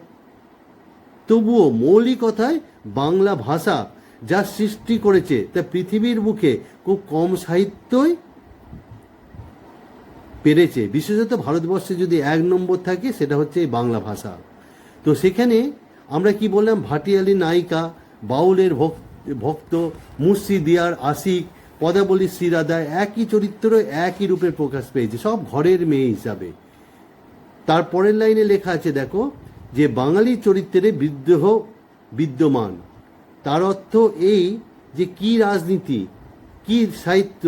তবুও মৌলিকতায় বাংলা ভাষা যা সৃষ্টি করেছে তা পৃথিবীর বুকে খুব কম সাহিত্যই পেরেছে। বিশেষত ভারতবর্ষে যদি 1 নম্বর থাকে সেটা হচ্ছে এই বাংলা ভাষা। তো সেখানে আমরা কি বললাম, ভাটিয়ালি নায়িকা, বাউলের ভক্ত, মুর্শিদিয়ার আশিক, পদাবলী শ্রীরাধা একই চরিত্র একই রূপে প্রকাশ পেয়েছে, সব ঘরের মেয়ে হিসাবে। তারপরের লাইনে লেখা আছে দেখো, যে বাঙালি চরিত্রে বিদ্রোহ বিদ্যমান। তার অর্থ এই যে কি রাজনীতি, কি সাহিত্য,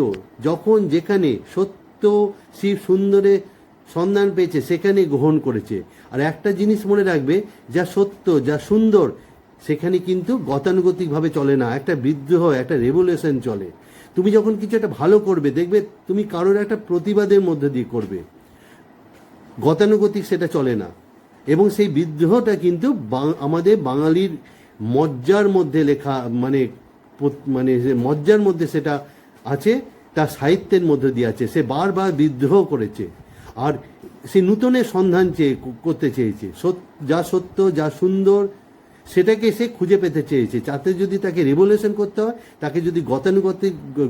যখন যেখানে সত্য শিব সুন্দরে সন্ধান পেয়েছে সেখানে গ্রহণ করেছে। আর একটা জিনিস মনে রাখবে, যা সত্য যা সুন্দর সেখানে কিন্তু গতানুগতিকভাবে চলে না, একটা বিদ্রোহ, একটা রেভলিউশন চলে। তুমি যখন কিছু একটা ভালো করবে, দেখবে তুমি কারোর একটা প্রতিবাদের মধ্যে দিয়ে করবে, গতানুগতিক সেটা চলে না। এবং সেই বিদ্রোহটা কিন্তু আমাদের বাঙালির মজ্জার মধ্যে লেখা, মানে মজ্জার মধ্যে সেটা আছে, তার সাহিত্যের মধ্যে দিয়ে আছে। সে বারবার বিদ্রোহ করেছে আর সে নূতনের সন্ধান করতে চেয়েছে, যা সত্য যা সুন্দর সেটাকে সে খুঁজে পেতে চেয়েছে। তাতে যদি তাকে রেভলিউশন করতে হয়, তাকে যদি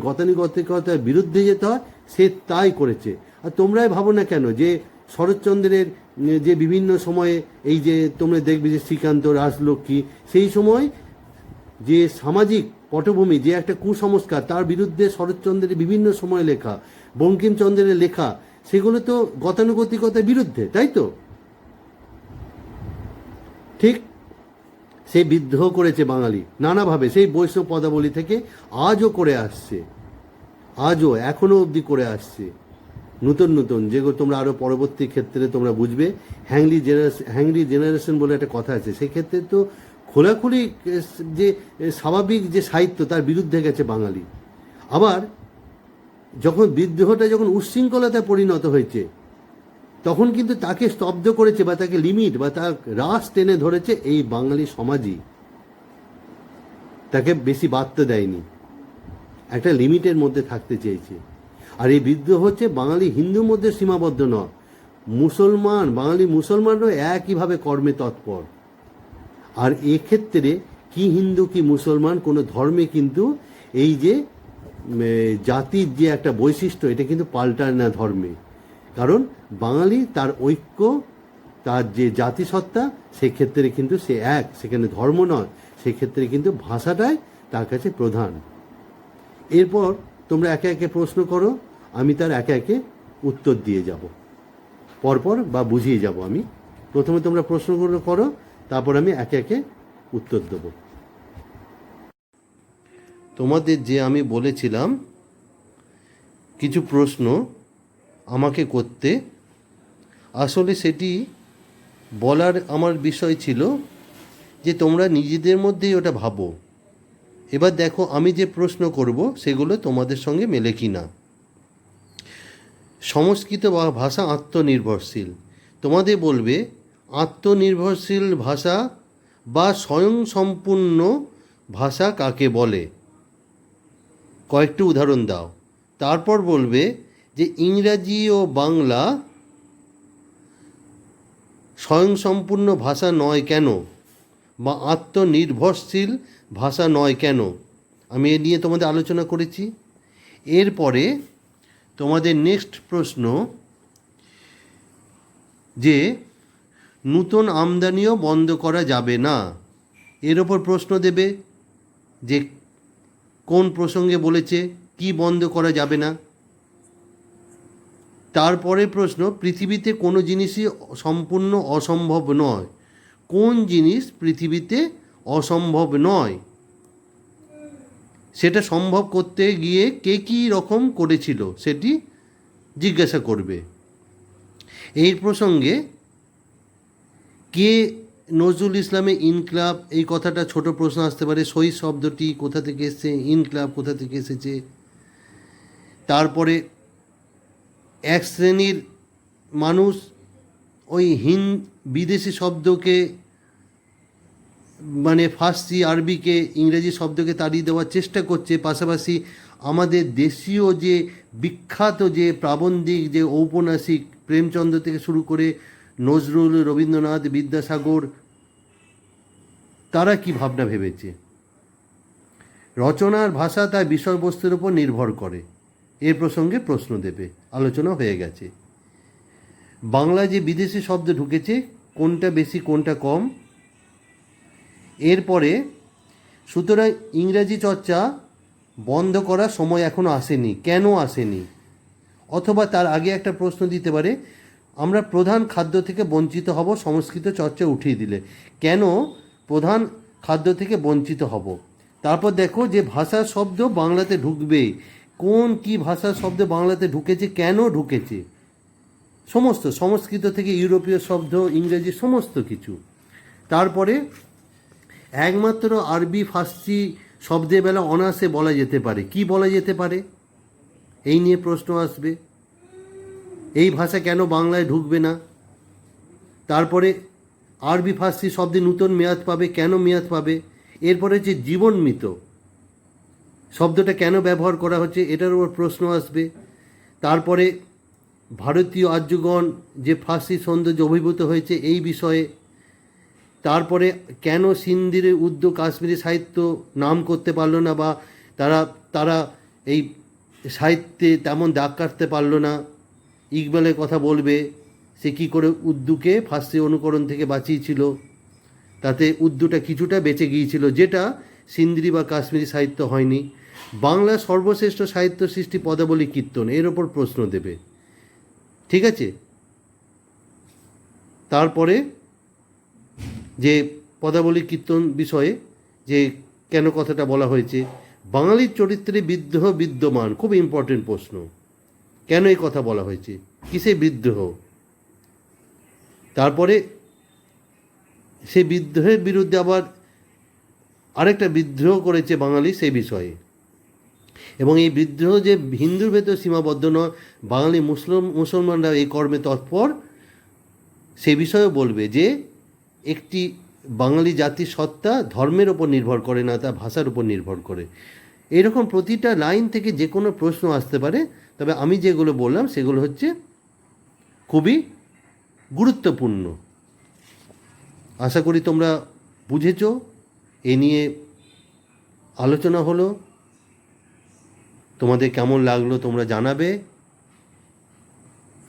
গতানুগতিকতার বিরুদ্ধে যেতে হয়, সে তাই করেছে। আর তোমরাই ভাবো না কেন যে শরৎচন্দ্রের যে বিভিন্ন সময়ে এই যে তোমরা দেখবে যে শ্রীকান্ত, রাজলক্ষ্মী, সেই সময় যে সামাজিক পটভূমি, যে একটা কুসংস্কার, তার বিরুদ্ধে শরৎচন্দ্রের বিভিন্ন সময় লেখা, বঙ্কিমচন্দ্রের লেখা, সেগুলো তো গতানুগতিকতার বিরুদ্ধে, তাই তো? ঠিক সেই বিদ্রোহ করেছে বাঙালি নানাভাবে, সেই বৈষ্ণব পদাবলী থেকে আজও করে আসছে, আজও এখনো অবধি করে আসছে। নতুন নতুন যেগুলো তোমরা আরও পরবর্তী ক্ষেত্রে তোমরা বুঝবে। হ্যাংরি জেনারেশন বলে একটা কথা আছে, সেক্ষেত্রে তো খোলাখুলি যে স্বাভাবিক যে সাহিত্য তার বিরুদ্ধে গেছে বাঙালি। আবার যখন বিদ্রোহটা যখন উচ্ছৃঙ্খলতায় পরিণত হয়েছে, তখন কিন্তু তাকে স্তব্ধ করেছে বা তাকে লিমিট বা তার রাস টেনে ধরেছে এই বাঙালি সমাজই, তাকে বেশি বাড়তে দেয়নি, একটা লিমিটের মধ্যে থাকতে চেয়েছে। আর এই বিদ্রোহ হচ্ছে বাঙালি হিন্দুর মধ্যে সীমাবদ্ধ নয়, বাঙালি মুসলমানও একইভাবে কর্মে তৎপর। আর এক্ষেত্রে কি হিন্দু কি মুসলমান কোনো ধর্মে কিন্তু এই যে জাতির যে একটা বৈশিষ্ট্য, এটা কিন্তু পাল্টায় না ধর্মে। কারণ বাঙালি তার ঐক্য, তার যে জাতিসত্তা, সেক্ষেত্রে কিন্তু সে এক, সেখানে ধর্ম নয়, সেক্ষেত্রে কিন্তু ভাষাটাই তার কাছে প্রধান। এরপর তোমরা একে একে প্রশ্ন করো, আমি তার একে একে উত্তর দিয়ে যাব পরপর বা বুঝিয়ে যাব। আমি প্রথমে তোমরা প্রশ্নগুলো করো, তারপর আমি একে একে উত্তর দেব। তোমাদের যে আমি বলেছিলাম কিছু প্রশ্ন আমাকে করতে, আসলে সেটি বলার আমার বিষয় ছিল যে তোমরা নিজেদের মধ্যেই ওটা ভাবো। এবার দেখো আমি যে প্রশ্ন করব সেগুলো তোমাদের সঙ্গে মেলে কি না। সংস্কৃত ভাষা আত্মনির্ভরশীল, তোমাদের বলবে আত্মনির্ভরশীল ভাষা বা স্বয়ংসম্পূর্ণ ভাষা কাকে বলে, কয়েকটি উদাহরণ দাও। তারপর বলবে যে ইংরাজি ও বাংলা স্বয়ংসম্পূর্ণ ভাষা নয় কেন, বা আত্মনির্ভরশীল ভাষা নয় কেন। আমি এ নিয়ে তোমাদের আলোচনা করেছি। এরপরে তোমাদের নেক্সট প্রশ্ন যে নূতন আমদানিও বন্ধ করা যাবে না, এর ওপর প্রশ্ন দেবে যে কোন প্রসঙ্গে বলেছে, কি বন্ধ করা যাবে না। তারপরে প্রশ্ন, পৃথিবীতে কোনো জিনিসই সম্পূর্ণ অসম্ভব নয়, কোন জিনিস পৃথিবীতে অসম্ভব নয়, সেটা সম্ভব করতে গিয়ে কে কী রকম করেছিল সেটি জিজ্ঞাসা করবে। এই প্রসঙ্গে কে নজরুল ইসলামে ইনকলাব, এই কথাটা ছোট প্রশ্ন আসতে পারে। শহীদ শব্দটি কোথা থেকে এসেছে, ইনকলাব কোথা থেকে এসেছে। তারপরে এক শ্রেণীর মানুষ ওই বিদেশি শব্দকে মানে ফার্সি আরবিকে ইংরেজি শব্দকে তাড়িয়ে দেওয়ার চেষ্টা করছে, পাশাপাশি আমাদের দেশীয় যে বিখ্যাত যে প্রাবন্ধিক যে ঔপন্যাসিক প্রেমচন্দ্র থেকে শুরু করে নজরুল, রবীন্দ্রনাথ, বিদ্যাসাগর, তারা কি ভাবনা ভেবেছে। রচনার ভাষা তার বিষয়বস্তুর উপর নির্ভর করে। এর প্রসঙ্গে প্রশ্ন দেবে, আলোচনা হয়ে গেছে। বাংলায় যে বিদেশি শব্দ ঢুকেছে কোনটা বেশি কোনটা কম। এরপরে সুতরাং ইংরাজি চর্চা বন্ধ করার সময় এখনও আসেনি, কেন আসেনি? অথবা তার আগে একটা প্রশ্ন দিতে পারে, আমরা প্রধান খাদ্য থেকে বঞ্চিত হব সংস্কৃত চর্চা উঠিয়ে দিলে, কেন প্রধান খাদ্য থেকে বঞ্চিত হব? তারপর দেখো যে ভাষার শব্দ বাংলাতে ঢুকবে, কোন কি ভাষার শব্দ বাংলাতে ঢুকেছে, কেন ঢুকেছে, সমস্ত সংস্কৃত থেকে ইউরোপীয় শব্দ, ইংরেজি, সমস্ত কিছু। তারপরে একমাত্র আরবি ফার্সি শব্দের বেলা অনায়াসে বলা যেতে পারে, কি বলা যেতে পারে, এই নিয়ে প্রশ্ন আসবে। এই ভাষা কেন বাংলায় ঢুকবে না? তারপরে আরবি ফার্সি শব্দে নূতন মেয়াদ পাবে, কেন মেয়াদ পাবে? এরপরে যে জীবনমিত শব্দটা কেন ব্যবহার করা হচ্ছে, এটার উপর প্রশ্ন আসবে। তারপরে ভারতীয় আর্যগণ যে ফার্সি সৌন্দর্য অভিভূত হয়েছে এই বিষয়ে। তারপরে কেন সিন্ধির উর্দু কাশ্মীরি সাহিত্য নাম করতে পারলো না, বা তারা এই সাহিত্যে তেমন দাগ কাটতে পারলো না। ইকবালের কথা বলবে, সে কী করে উর্দুকে ফার্সি অনুকরণ থেকে বাঁচিয়েছিল, তাতে উর্দুটা কিছুটা বেঁচে গিয়েছিল, যেটা সিন্ধি বা কাশ্মীরি সাহিত্য হয়নি। বাংলার সর্বশ্রেষ্ঠ সাহিত্য সৃষ্টি পদাবলী কীর্তন, এর ওপর প্রশ্ন দেবে, ঠিক আছে। তারপরে যে পদাবলী কীর্তন বিষয়ে যে কেন কথাটা বলা হয়েছে, বাঙালির চরিত্রে বিদ্রোহ বিদ্যমান, খুব ইম্পর্টেন্ট প্রশ্ন, কেন এই কথা বলা হয়েছে, কিসে বিদ্রোহ। তারপরে সেই বিদ্রোহের বিরুদ্ধে আবার আরেকটা বিদ্রোহ করেছে বাঙালি, সে বিষয়ে। এবং এই বিদ্রোহ যে হিন্দুর ভেতর সীমাবদ্ধ নয়, বাঙালি মুসলমানরা এই কর্মে তৎপর, সে বিষয়েও বলবে যে একটি বাঙালি জাতির সত্তা ধর্মের ওপর নির্ভর করে না, তার ভাষার উপর নির্ভর করে। এরকম প্রতিটা লাইন থেকে যে কোনো প্রশ্ন আসতে পারে। তবে আমি যেগুলো বললাম সেগুলো হচ্ছে খুবই গুরুত্বপূর্ণ। আশা করি তোমরা বুঝেছ। এ নিয়ে আলোচনা হলো, তোমাদের কেমন লাগলো তোমরা জানাবে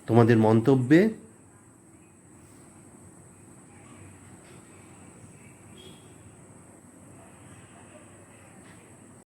তোমাদের মন্তব্যে।